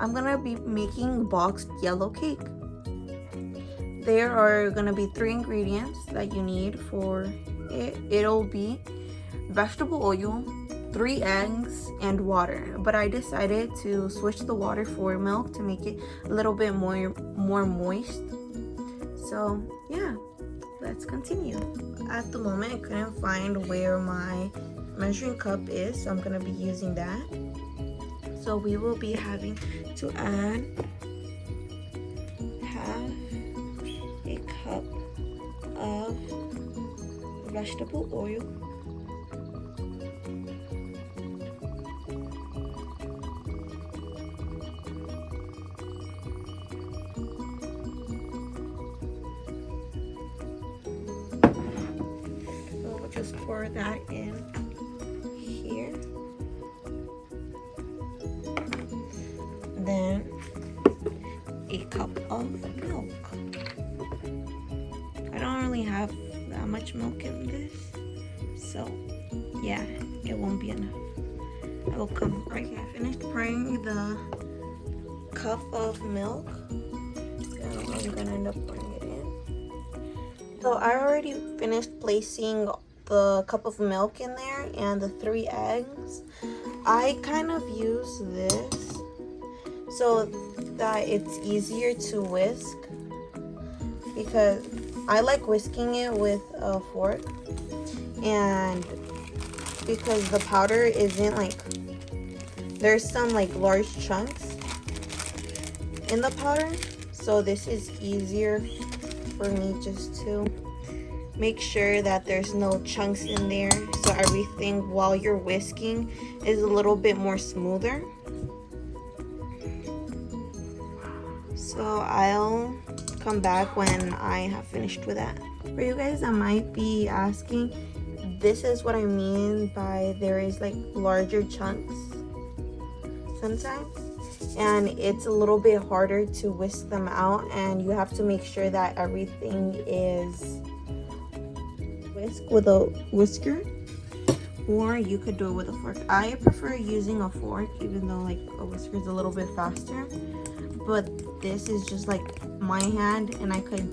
I'm gonna be making boxed yellow cake. There are gonna be 3 ingredients that you need for it. It'll be vegetable oil, 3 eggs, and water. But I decided to switch the water for milk to make it a little bit more moist. So yeah, let's continue. At the moment, I couldn't find where my measuring cup is, so I'm gonna be using that. So we will be having to add half a cup of vegetable oil. So we'll just pour that in here. Then a cup of milk. I don't really have that much milk in this, so yeah, it won't be enough. I will come right here. I finished pouring the cup of milk, so I'm gonna end up pouring it in. So I already finished placing the cup of milk in there and the 3 eggs. I kind of use this so that it's easier to whisk, because I like whisking it with a fork, and because the powder isn't like, there's some like large chunks in the powder, so this is easier for me just to make sure that there's no chunks in there, so everything while you're whisking is a little bit more smoother. So I'll come back when I have finished with that. For you guys that might be asking, this is what I mean by there is like larger chunks sometimes, and it's a little bit harder to whisk them out, and you have to make sure that everything is whisked with a whisker, or you could do it with a fork. I prefer using a fork, even though like a whisker is a little bit faster, but this is just like my hand, and I could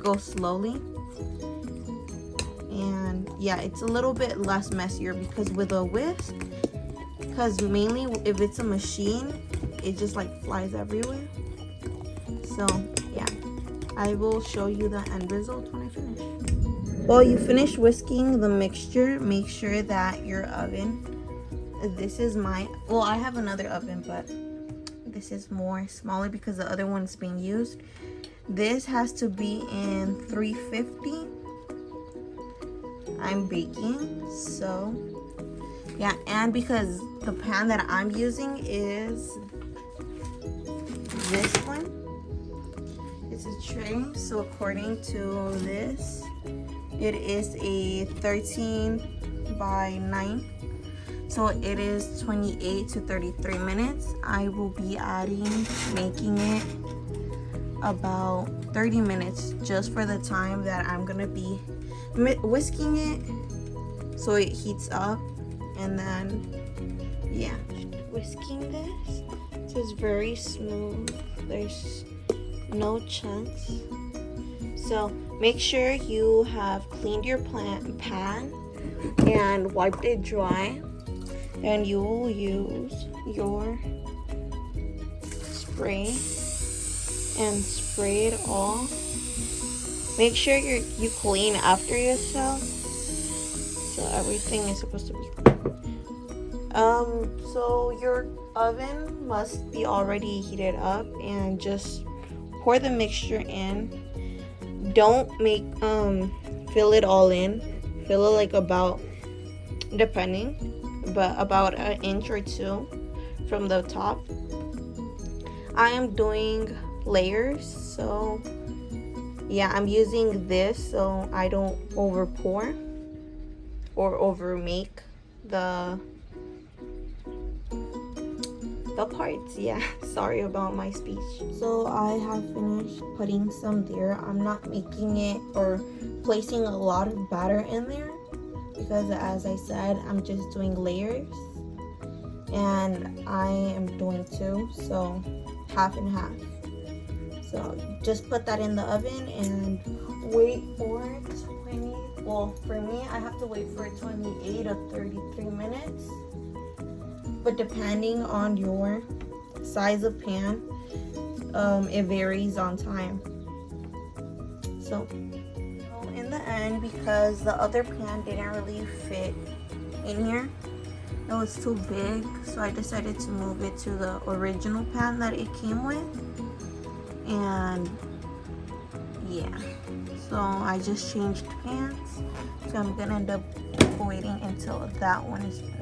go slowly, and yeah, it's a little bit less messier because with a whisk, because mainly if it's a machine, it just like flies everywhere. So yeah, I will show you the end result when I finish. While you finish whisking the mixture, make sure that your oven, this is my, well, I have another oven, but this is more smaller because the other one is being used. This has to be in 350. I'm baking, so yeah, and because the pan that I'm using is this one, it's a tray, so according to this, it is a 13 by 9, so it is 28 to 33 minutes. I will be making it about 30 minutes just for the time that I'm gonna be whisking it so it heats up, and then yeah, whisking this. This is very smooth, there's no chunks. So make sure you have cleaned your pan and wiped it dry, and you will use your spray and spray it all. Make sure you clean after yourself, so everything is supposed to be clean. So your oven must be already heated up, and just pour the mixture in. Don't make fill it all in. Fill it like about, depending, but about an inch or 2 from the top. I am doing layers, so yeah, I'm using this so I don't over pour or over make the parts. Yeah, sorry about my speech. So I have finished putting some there. I'm not making it or placing a lot of batter in there because, as I said, I'm just doing layers. and I am doing 2, so half and half. So just put that in the oven and wait for 20, well for me I have to wait for 28 or 33 minutes, but depending on your size of pan, it varies on time. So in the end, because the other pan didn't really fit in here, it was too big, so I decided to move it to the original pan that it came with. And yeah, so I just changed pans, so I'm gonna end up waiting until that one is finished.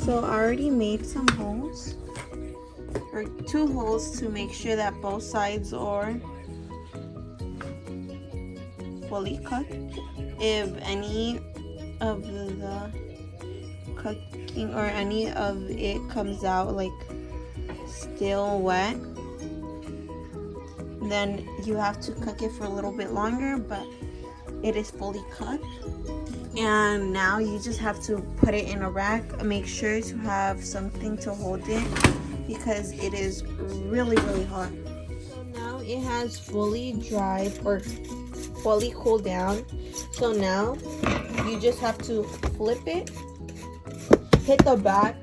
So I already made some holes, or 2 holes, to make sure that both sides are fully cooked. If any of the cooking or any of it comes out like still wet, then you have to cook it for a little bit longer, but it is fully cooked. And now you just have to put it in a rack. Make sure to have something to hold it because it is really hot. So now it has fully dried or fully cooled down. So now you just have to flip it, hit the back,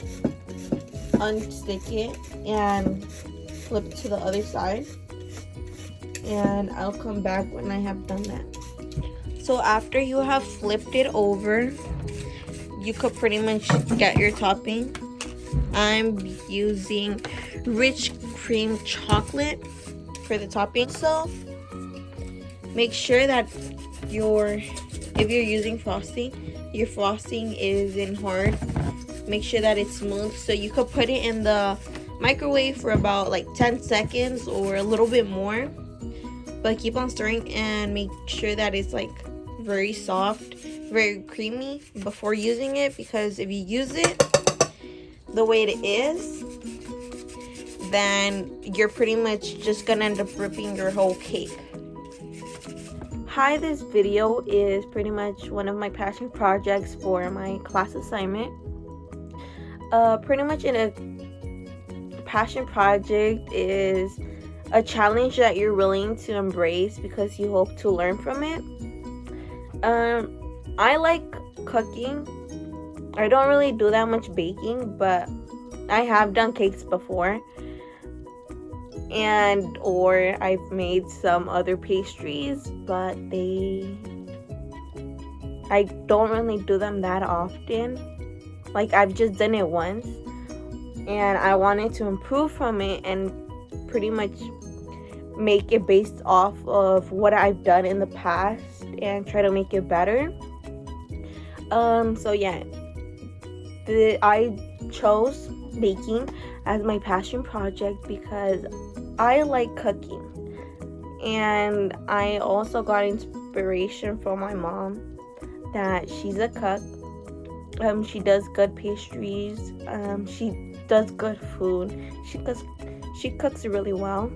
unstick it, and flip to the other side. And I'll come back when I have done that. So after you have flipped it over, you could pretty much get your topping. I'm using rich cream chocolate for the topping. So make sure that if you're using frosting, your frosting isn't hard. Make sure that it's smooth. So you could put it in the microwave for about like 10 seconds or a little bit more. But keep on stirring and make sure that it's like very soft, very creamy before using it, because if you use it the way it is, then you're pretty much just gonna end up ripping your whole cake. Hi, this video is pretty much one of my passion projects for my class assignment. Pretty much in a passion project is a challenge that you're willing to embrace because you hope to learn from it. I like cooking. I don't really do that much baking, but I have done cakes before, or I've made some other pastries, but I don't really do them that often. Like, I've just done it once, and I wanted to improve from it and pretty much make it based off of what I've done in the past and try to make it better. So yeah, I chose baking as my passion project because I like cooking, and I also got inspiration from my mom that she's a cook. She does good pastries. She does good food. She cooks really well.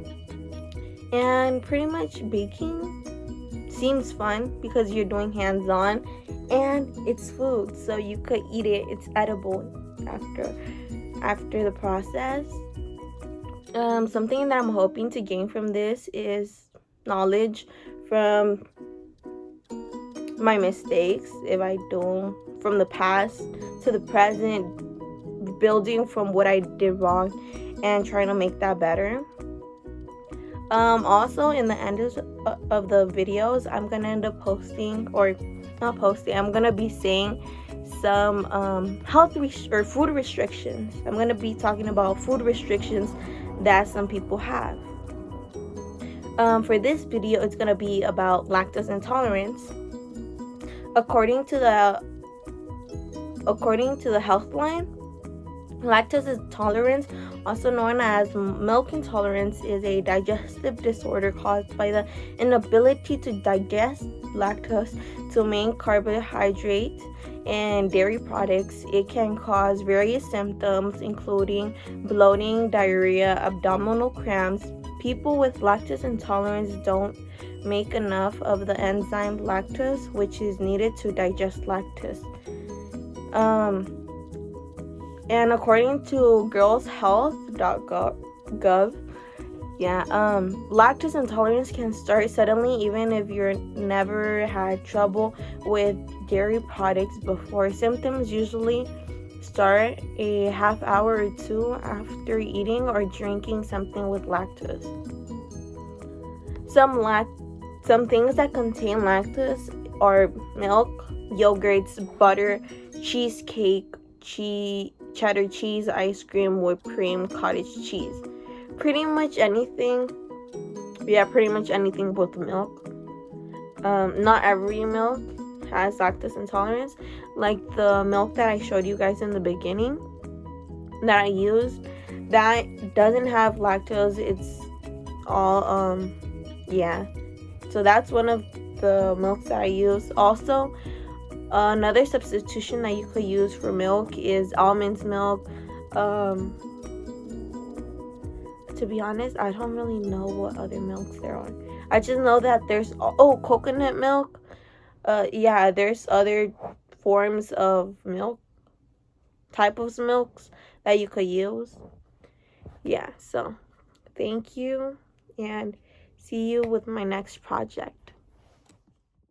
And pretty much baking seems fun because you're doing hands-on and it's food, so you could eat it. It's edible after the process. Something that I'm hoping to gain from this is knowledge from my mistakes, if I do, from the past to the present, building from what I did wrong and trying to make that better. Also, in the end of the videos, I'm gonna end up posting, or not posting, I'm gonna be saying some or food restrictions. I'm going to be talking about food restrictions that some people have. For this video, it's going to be about lactose intolerance. According to the Healthline, lactose intolerance, also known as milk intolerance, is a digestive disorder caused by the inability to digest lactose to main carbohydrate and dairy products. It can cause various symptoms, including bloating, diarrhea, abdominal cramps. People with lactose intolerance don't make enough of the enzyme lactose, which is needed to digest lactose. And according to girlshealth.gov, lactose intolerance can start suddenly even if you've never had trouble with dairy products before. Symptoms usually start a half hour or two after eating or drinking something with lactose. Some things that contain lactose are milk, yogurts, butter, cheesecake, cheddar cheese, ice cream, whipped cream, cottage cheese. Pretty much anything with milk. Not every milk has lactose intolerance. Like the milk that I showed you guys in the beginning that I used, that doesn't have lactose. It's all so that's one of the milks that I use. Also, another substitution that you could use for milk is almond milk. To be honest, I don't really know what other milks there are. I just know that there's coconut milk. There's other forms of milk, types of milks that you could use. So thank you, and see you with my next project.